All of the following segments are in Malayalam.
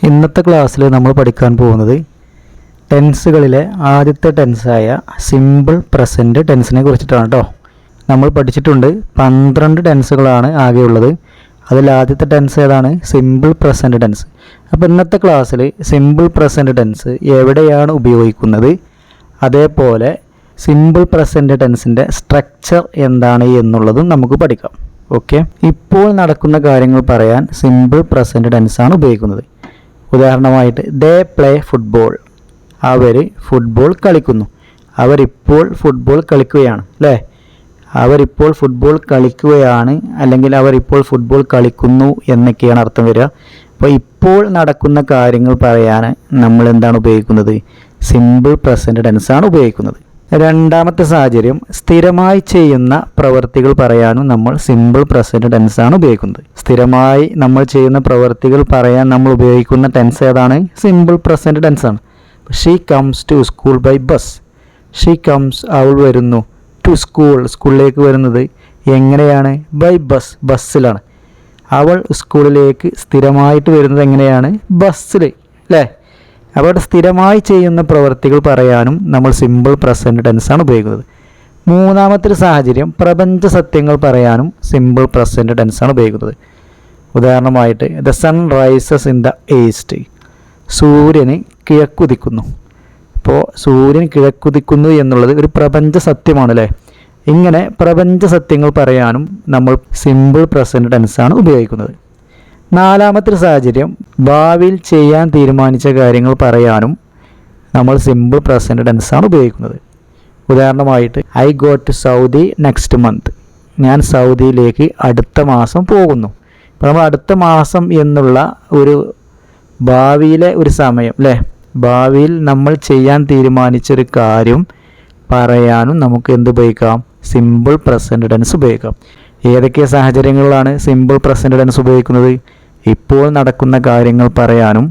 ഇന്നത്തെ ക്ലാസ്സിൽ നമ്മൾ പഠിക്കാൻ പോകുന്നത് ടെൻസുകളിലെ ആദ്യത്തെ ടെൻസായ സിമ്പിൾ പ്രസൻറ്റ് ടെൻസിനെ കുറിച്ചിട്ടാണ് കേട്ടോ. നമ്മൾ പഠിച്ചിട്ടുണ്ട് 12 ടെൻസുകളാണ് ആകെയുള്ളത്. അതിൽ ആദ്യത്തെ ടെൻസ് ഏതാണ്? Simple present tense. അപ്പോൾ ഇന്നത്തെ ക്ലാസ്സിൽ സിമ്പിൾ പ്രസൻറ്റ് ടെൻസ് എവിടെയാണ് ഉപയോഗിക്കുന്നത്, അതേപോലെ സിമ്പിൾ പ്രസൻറ്റ് ടെൻസിൻ്റെ സ്ട്രക്ചർ എന്താണ് എന്നുള്ളതും നമുക്ക് പഠിക്കാം. ഓക്കെ, ഇപ്പോൾ നടക്കുന്ന കാര്യങ്ങൾ പറയാൻ സിമ്പിൾ പ്രസൻറ്റ് ടെൻസാണ് ഉപയോഗിക്കുന്നത്. ഉദാഹരണമായിട്ട് ദേ പ്ലേ ഫുട്ബോൾ, അവർ ഫുട്ബോൾ കളിക്കുന്നു. അവരിപ്പോൾ ഫുട്ബോൾ കളിക്കുകയാണ് അല്ലേ? അവരിപ്പോൾ ഫുട്ബോൾ കളിക്കുകയാണ്, അല്ലെങ്കിൽ അവരിപ്പോൾ ഫുട്ബോൾ കളിക്കുന്നു എന്നൊക്കെയാണ് അർത്ഥം വരിക. അപ്പോൾ ഇപ്പോൾ നടക്കുന്ന കാര്യങ്ങൾ പറയാൻ നമ്മൾ എന്താണ് ഉപയോഗിക്കുന്നത്? സിമ്പിൾ പ്രസൻറ്റ് ടെൻസാണ് ഉപയോഗിക്കുന്നത്. രണ്ടാമത്തെ സാഹചര്യം, സ്ഥിരമായി ചെയ്യുന്ന പ്രവൃത്തികൾ പറയാനും നമ്മൾ സിമ്പിൾ പ്രസൻറ്റ് ടെൻസാണ് ഉപയോഗിക്കുന്നത്. സ്ഥിരമായി നമ്മൾ ചെയ്യുന്ന പ്രവൃത്തികൾ പറയാൻ നമ്മൾ ഉപയോഗിക്കുന്ന ടെൻസ് ഏതാണ്? സിമ്പിൾ പ്രസൻറ്റ് ടെൻസാണ്. She comes to school by bus. She comes, അവൾ വരുന്നു. ടു സ്കൂൾ, സ്കൂളിലേക്ക് വരുന്നത് എങ്ങനെയാണ്? ബൈ ബസ്, ബസ്സിലാണ്. അവൾ സ്കൂളിലേക്ക് സ്ഥിരമായിട്ട് വരുന്നത് എങ്ങനെയാണ്? ബസ്സിൽ അല്ലേ? അവിടെ സ്ഥിരമായി ചെയ്യുന്ന പ്രവൃത്തികൾ പറയാനും നമ്മൾ സിമ്പിൾ പ്രസൻറ്റ് ടെൻസാണ് ഉപയോഗിക്കുന്നത്. മൂന്നാമത്തെ സാഹചര്യം, പ്രപഞ്ച സത്യങ്ങൾ പറയാനും സിമ്പിൾ പ്രസൻറ്റ് ടെൻസാണ് ഉപയോഗിക്കുന്നത്. ഉദാഹരണമായിട്ട് the sun rises in the east, സൂര്യന് കിഴക്കുദിക്കുന്നു. അപ്പോൾ സൂര്യൻ കിഴക്കുദിക്കുന്നു എന്നുള്ളത് ഒരു പ്രപഞ്ച സത്യമാണ് അല്ലേ? ഇങ്ങനെ പ്രപഞ്ച സത്യങ്ങൾ പറയാനും നമ്മൾ സിമ്പിൾ പ്രസൻറ്റ് ടെൻസാണ് ഉപയോഗിക്കുന്നത്. നാലാമത്തെ സാഹചര്യം, ഭാവിയിൽ ചെയ്യാൻ തീരുമാനിച്ച കാര്യങ്ങൾ പറയാനും നമ്മൾ സിമ്പിൾ പ്രസൻറ്റ് ടെൻസാണ് ഉപയോഗിക്കുന്നത്. ഉദാഹരണമായിട്ട് I go to Saudi next month, ഞാൻ സൗദിയിലേക്ക് അടുത്ത മാസം പോകുന്നു. അപ്പോൾ നമ്മൾ അടുത്ത മാസം എന്നുള്ള ഒരു ഭാവിയിലെ ഒരു സമയം അല്ലേ? ഭാവിയിൽ നമ്മൾ ചെയ്യാൻ തീരുമാനിച്ചൊരു കാര്യം പറയാനും നമുക്ക് എന്ത് ഉപയോഗിക്കാം? സിമ്പിൾ പ്രസൻറ്റ് ടെൻസ് ഉപയോഗിക്കാം. ഏതൊക്കെ സാഹചര്യങ്ങളിലാണ് സിമ്പിൾ പ്രസൻറ്റ് ടെൻസ് ഉപയോഗിക്കുന്നത്? ഇപ്പോൾ നടക്കുന്ന കാര്യങ്ങൾ പറയാനും,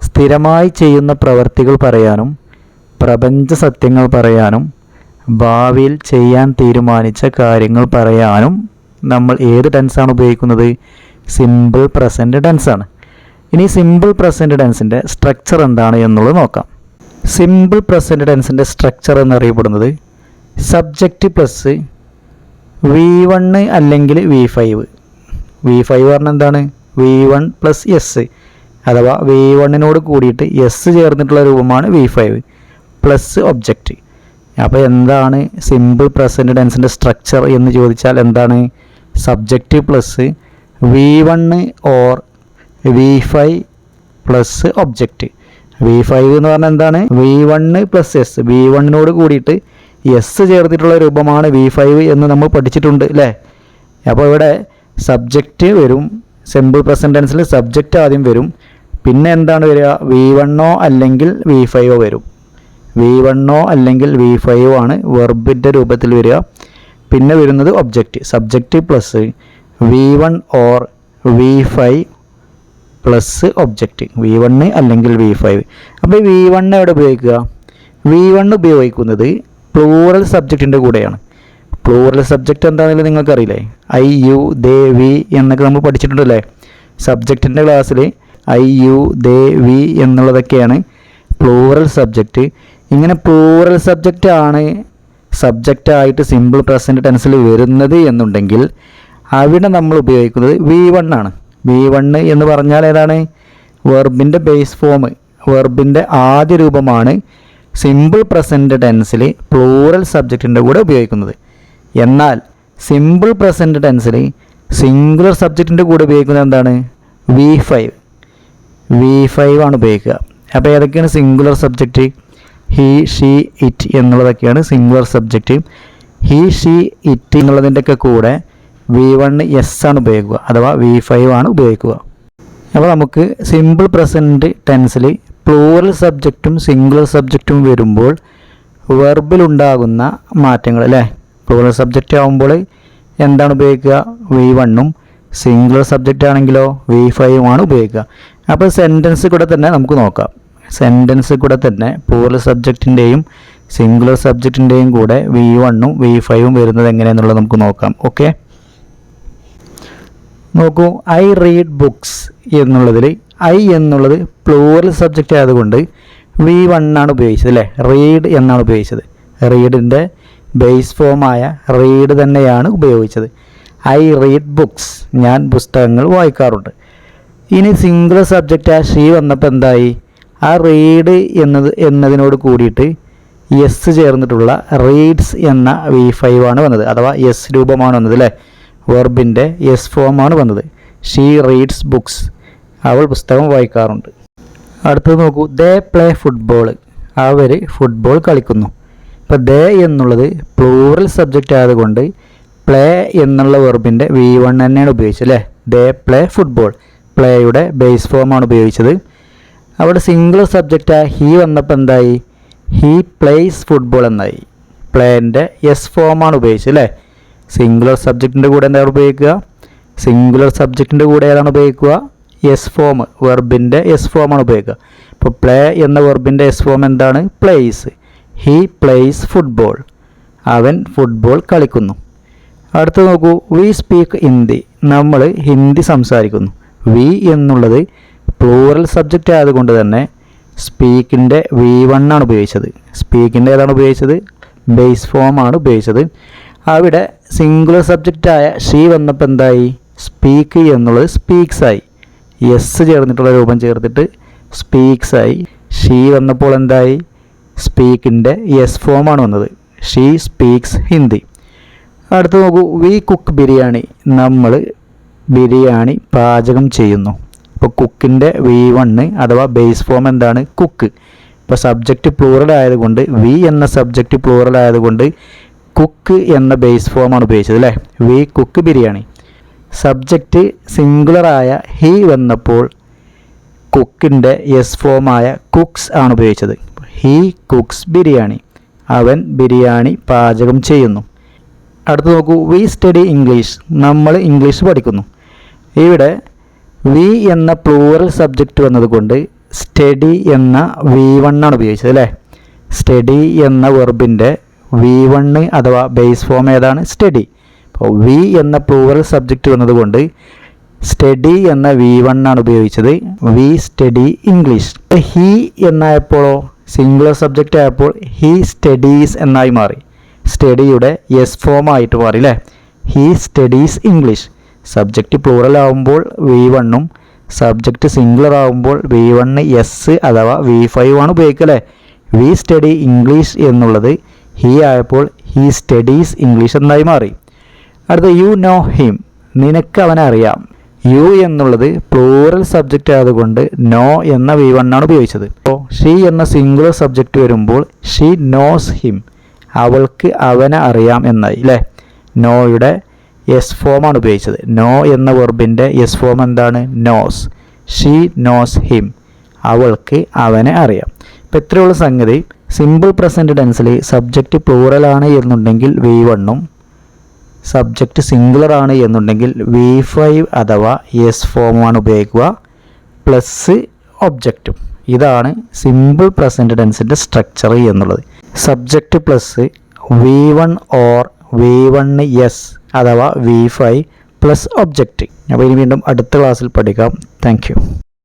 സ്ഥിരമായി ചെയ്യുന്ന പ്രവൃത്തികൾ പറയാനും, പ്രപഞ്ച സത്യങ്ങൾ പറയാനും, ഭാവിയിൽ ചെയ്യാൻ തീരുമാനിച്ച കാര്യങ്ങൾ പറയാനും നമ്മൾ ഏത് ടെൻസാണ് ഉപയോഗിക്കുന്നത്? സിമ്പിൾ പ്രസൻറ്റ് ടെൻസാണ്. ഇനി സിമ്പിൾ പ്രസൻറ്റ് ടെൻസിൻ്റെ സ്ട്രക്ചർ എന്താണ് എന്നുള്ളത് നോക്കാം. സിമ്പിൾ പ്രസൻറ്റ് ടെൻസിൻ്റെ സ്ട്രക്ചർ എന്നറിയപ്പെടുന്നത് സബ്ജക്റ്റ് പ്ലസ് V1 അല്ലെങ്കിൽ V5. V5 പറഞ്ഞാൽ എന്താണ്? V1 പ്ലസ് എസ്, അഥവാ V1 കൂടിയിട്ട് എസ് ചേർന്നിട്ടുള്ള രൂപമാണ് V5 പ്ലസ് ഒബ്ജക്റ്റ്. അപ്പോൾ എന്താണ് സിമ്പിൾ പ്രസൻറ്റ് ടെൻസിൻ്റെ സ്ട്രക്ചർ എന്ന് ചോദിച്ചാൽ എന്താണ്? Subject plus V1 or V5 plus object. V5 എന്ന് പറഞ്ഞാൽ എന്താണ്? V1 പ്ലസ് എസ്, V1 കൂടിയിട്ട് എസ് ചേർത്തിട്ടുള്ള രൂപമാണ് V5 എന്ന് നമ്മൾ പഠിച്ചിട്ടുണ്ട് അല്ലേ? അപ്പോൾ ഇവിടെ സബ്ജക്റ്റ് വരും. സിമ്പിൾ പ്രസൻറ്റ് ടെൻസിൽ സബ്ജക്റ്റ് ആദ്യം വരും. പിന്നെ എന്താണ് വരിക? V1 അല്ലെങ്കിൽ V5 വരും. V1 അല്ലെങ്കിൽ V5 ആണ് വെർബിൻ്റെ രൂപത്തിൽ വരിക. പിന്നെ വരുന്നത് object. Subject plus V1 or V5 plus object. V1 അല്ലെങ്കിൽ V5. അപ്പോൾ V1 എവിടെ ഉപയോഗിക്കുക? V1 ഉപയോഗിക്കുന്നത് പ്ലൂറൽ സബ്ജക്റ്റിൻ്റെ കൂടെയാണ്. പ്ലൂറൽ സബ്ജക്റ്റ് എന്താണെങ്കിലും നിങ്ങൾക്കറിയില്ലേ? ഐ, യു, ദേ, വി എന്നൊക്കെ നമ്മൾ പഠിച്ചിട്ടുണ്ടല്ലേ സബ്ജക്റ്റിൻ്റെ ക്ലാസ്സിൽ? ഐ, യു, ദേ, വി എന്നുള്ളതൊക്കെയാണ് പ്ലൂറൽ സബ്ജക്റ്റ്. ഇങ്ങനെ പ്ലൂറൽ സബ്ജക്റ്റ് ആണ് സബ്ജക്റ്റായിട്ട് സിമ്പിൾ പ്രസൻറ്റ് ടെൻസിൽ വരുന്നത് എന്നുണ്ടെങ്കിൽ അവിടെ നമ്മൾ ഉപയോഗിക്കുന്നത് V1 ആണ്. V1 എന്ന് പറഞ്ഞാൽ ഏതാണ്? വെർബിൻ്റെ ബേസ് ഫോം, വെർബിൻ്റെ ആദ്യ രൂപമാണ് സിമ്പിൾ പ്രസൻറ്റ് ടെൻസിൽ പ്ലൂറൽ സബ്ജക്റ്റിൻ്റെ കൂടെ ഉപയോഗിക്കുന്നത്. എന്നാൽ സിമ്പിൾ പ്രസൻറ്റ് ടെൻസിൽ സിംഗുലർ സബ്ജക്റ്റിൻ്റെ കൂടെ ഉപയോഗിക്കുന്നത് എന്താണ്? V5 ആണ് ഉപയോഗിക്കുക. അപ്പോൾ ഏതൊക്കെയാണ് singular subject? He, she, it എന്നുള്ളതൊക്കെയാണ് singular subject. He, she, it എന്നുള്ളതിൻ്റെയൊക്കെ കൂടെ V1 എസ് ആണ് ഉപയോഗിക്കുക, അഥവാ V5 ആണ് ഉപയോഗിക്കുക. അപ്പോൾ നമുക്ക് സിമ്പിൾ പ്രസൻറ്റ് ടെൻസിൽ പ്ലൂറൽ സബ്ജക്റ്റും സിംഗുലർ സബ്ജക്റ്റും വരുമ്പോൾ വെർബിലുണ്ടാകുന്ന മാറ്റങ്ങൾ അല്ലേ? പ്ലൂറൽ സബ്ജക്റ്റ് ആകുമ്പോൾ എന്താണ് ഉപയോഗിക്കുക? V1ഉം. സിംഗുലർ സബ്ജക്റ്റ് ആണെങ്കിലോ V5 ആണ് ഉപയോഗിക്കുക. അപ്പോൾ സെൻറ്റൻസ് കൂടെ തന്നെ നമുക്ക് നോക്കാം. സെൻറ്റൻസ് കൂടെ തന്നെ പ്ലൂറൽ സബ്ജക്റ്റിൻ്റെയും സിംഗുലർ സബ്ജക്റ്റിൻ്റെയും കൂടെ V1ഉം V5ഉം വരുന്നത് എങ്ങനെയെന്നുള്ളത് നമുക്ക് നോക്കാം. ഓക്കെ, നോക്കൂ. ഐ റീഡ് ബുക്സ് എന്നുള്ളതിൽ ഐ എന്നുള്ളത് പ്ലൂറൽ സബ്ജക്റ്റ് ആയതുകൊണ്ട് V1 ആണ് ഉപയോഗിച്ചത് അല്ലേ. റീഡ് എന്നാണ് ഉപയോഗിച്ചത്. റീഡിൻ്റെ ബേസ് ഫോമായ റീഡ് തന്നെയാണ് ഉപയോഗിച്ചത്. ഐ റീഡ് ബുക്സ്, ഞാൻ പുസ്തകങ്ങൾ വായിക്കാറുണ്ട്. ഇനി സിംഗുലർ സബ്ജക്റ്റ് ഷീ വന്നപ്പോൾ എന്തായി? ആ റീഡ് എന്നതിനോട് കൂടിയിട്ട് എസ് ചേർന്നിട്ടുള്ള റീഡ്സ് എന്ന V5 ആണ് വന്നത്, അഥവാ എസ് രൂപമാണ് വന്നത് അല്ലേ. വെർബിൻ്റെ എസ് ഫോമാണ് വന്നത്. ഷീ റീഡ്സ് ബുക്സ്, അവൾ പുസ്തകം വായിക്കാറുണ്ട്. അടുത്തത് നോക്കൂ, ദേ പ്ലേ ഫുട്ബോൾ, അവർ ഫുട്ബോൾ കളിക്കുന്നു. ഇപ്പോൾ ദേ എന്നുള്ളത് പ്ലൂറൽ സബ്ജക്റ്റ് ആയതുകൊണ്ട് പ്ലേ എന്നുള്ള വെർബിൻ്റെ V1 തന്നെയാണ് ഉപയോഗിച്ചത് അല്ലേ. ദേ പ്ലേ ഫുട്ബോൾ, പ്ലേയുടെ ബേസ് ഫോമാണ് ഉപയോഗിച്ചത്. അവിടെ സിംഗുലർ സബ്ജക്റ്റ് ഹീ വന്നപ്പോൾ എന്തായി? ഹീ പ്ലേസ് ഫുട്ബോൾ എന്നായി. പ്ലേൻ്റെ എസ് ഫോമാണ് ഉപയോഗിച്ചത് അല്ലേ. സിംഗുലർ സബ്ജക്റ്റിൻ്റെ കൂടെ എന്താണ് ഉപയോഗിക്കുക? സിംഗുലർ സബ്ജക്റ്റിൻ്റെ കൂടെ ഏതാണ് ഉപയോഗിക്കുക? എസ് ഫോം, വെർബിൻ്റെ എസ് ഫോമാണ് ഉപയോഗിക്കുക. ഇപ്പോൾ പ്ലേ എന്ന വെർബിൻ്റെ എസ് ഫോം എന്താണ്? പ്ലേസ്. ഹീ പ്ലേസ് ഫുട്ബോൾ, അവൻ ഫുട്ബോൾ കളിക്കുന്നു. അടുത്ത് നോക്കൂ, വി സ്പീക്ക് ഹിന്ദി, നമ്മൾ ഹിന്ദി സംസാരിക്കുന്നു. വി എന്നുള്ളത് പ്ലൂറൽ സബ്ജക്റ്റ് ആയതുകൊണ്ട് തന്നെ സ്പീക്കിൻ്റെ V1 ആണ് ഉപയോഗിച്ചത്. സ്പീക്കിൻ്റെ ഏതാണ് ഉപയോഗിച്ചത്? ബേസ് ഫോമാണ് ഉപയോഗിച്ചത്. അവിടെ സിംഗുലർ സബ്ജക്റ്റായ ഷീ വന്നപ്പോൾ എന്തായി? സ്പീക്ക് എന്നുള്ളത് സ്പീക്സ് ആയി. എസ് ചേർന്നിട്ടുള്ള രൂപം ചേർത്തിട്ട് സ്പീക്സ് ആയി. ഷീ വന്നപ്പോൾ എന്തായി? സ്പീക്കിൻ്റെ എസ് ഫോമാണ് വന്നത്. She speaks Hindi. അടുത്ത് നോക്കൂ, വി കുക്ക് ബിരിയാണി, നമ്മൾ ബിരിയാണി പാചകം ചെയ്യുന്നു. ഇപ്പോൾ കുക്കിൻ്റെ V1 അഥവാ ബേസ് ഫോം എന്താണ്? കുക്ക്. ഇപ്പോൾ സബ്ജക്റ്റ് പ്ലൂറൽ ആയതുകൊണ്ട് വി എന്ന സബ്ജക്റ്റ് പ്ലൂറൽ ആയതുകൊണ്ട് കുക്ക് എന്ന ബേസ് ഫോമാണ് ഉപയോഗിച്ചത് അല്ലേ. We cook biryani. സബ്ജക്റ്റ് സിംഗുലറായ ഹീ വന്നപ്പോൾ കുക്കിൻ്റെ എസ് ഫോമായ കുക്സ് ആണ് ഉപയോഗിച്ചത്. ഹീ കുക്സ് ബിരിയാണി, അവൻ ബിരിയാണി പാചകം ചെയ്യുന്നു. അടുത്ത് നോക്കൂ, വി സ്റ്റഡി ഇംഗ്ലീഷ്, നമ്മൾ ഇംഗ്ലീഷ് പഠിക്കുന്നു. ഇവിടെ വി എന്ന പ്ലൂറൽ സബ്ജക്റ്റ് വന്നതുകൊണ്ട് സ്റ്റഡി എന്ന V1 ആണ് ഉപയോഗിച്ചത് അല്ലേ. സ്റ്റഡി എന്ന വെർബിൻ്റെ V1 അഥവാ ബേസ് ഫോം ഏതാണ്? സ്റ്റഡി. അപ്പോൾ വി എന്ന പ്ലൂറൽ സബ്ജക്റ്റ് വന്നതുകൊണ്ട് സ്റ്റഡി എന്ന V1 ആണ് ഉപയോഗിച്ചത്. We study English. ഹീ എന്നായപ്പോഴോ സിംഗുലർ സബ്ജക്റ്റ് ആയപ്പോൾ ഹീ സ്റ്റഡീസ് എന്നായി മാറി. സ്റ്റഡിയുടെ എസ് ഫോം ആയിട്ട് മാറി അല്ലേ. He studies English. Subject plural ആകുമ്പോൾ V1 സബ്ജക്റ്റ് സിംഗുലർ ആകുമ്പോൾ V1 എസ് അഥവാ V5 ആണ് ഉപയോഗിക്കുക അല്ലേ. വി സ്റ്റഡി ഇംഗ്ലീഷ് എന്നുള്ളത് ഹീ ആയപ്പോൾ ഹീ സ്റ്റഡീസ് ഇംഗ്ലീഷ് എന്നായി മാറി. അടുത്ത യു നോ ഹിം, നിനക്ക് അവനെ അറിയാം. യു എന്നുള്ളത് പ്ലൂറൽ സബ്ജക്റ്റ് ആയതുകൊണ്ട് നോ എന്ന V1 ആണ് ഉപയോഗിച്ചത്. അപ്പോൾ ഷീ എന്ന സിംഗുലർ സബ്ജക്റ്റ് വരുമ്പോൾ ഷീ നോസ് ഹിം, അവൾക്ക് അവനെ അറിയാം എന്നായി അല്ലേ. നോയുടെ എസ് ഫോമാണ് ഉപയോഗിച്ചത്. നോ എന്ന വെർബിൻ്റെ എസ് ഫോം എന്താണ്? നോസ്. ഷീ നോസ് ഹിം, അവൾക്ക് അവനെ അറിയാം. ഇപ്പം ഇത്രയുള്ള സംഗതി. സിമ്പിൾ പ്രസൻറ്റ് ടെൻസിൽ സബ്ജക്റ്റ് പ്ലൂറലാണ് എന്നുണ്ടെങ്കിൽ V1 സബ്ജക്റ്റ് സിംഗുലർ ആണ് എന്നുണ്ടെങ്കിൽ V5 അഥവാ എസ് ഫോമാണ് ഉപയോഗിക്കുക, പ്ലസ് ഒബ്ജക്റ്റും. ഇതാണ് സിമ്പിൾ പ്രസൻറ്റ് ടെൻസിൻ്റെ സ്ട്രക്ചർ എന്നുള്ളത്. Subject plus V1 or V1 S അഥവാ V5 പ്ലസ് ഒബ്ജക്റ്റ്. അപ്പോൾ ഇനി വീണ്ടും അടുത്ത ക്ലാസ്സിൽ പഠിക്കാം. Thank you.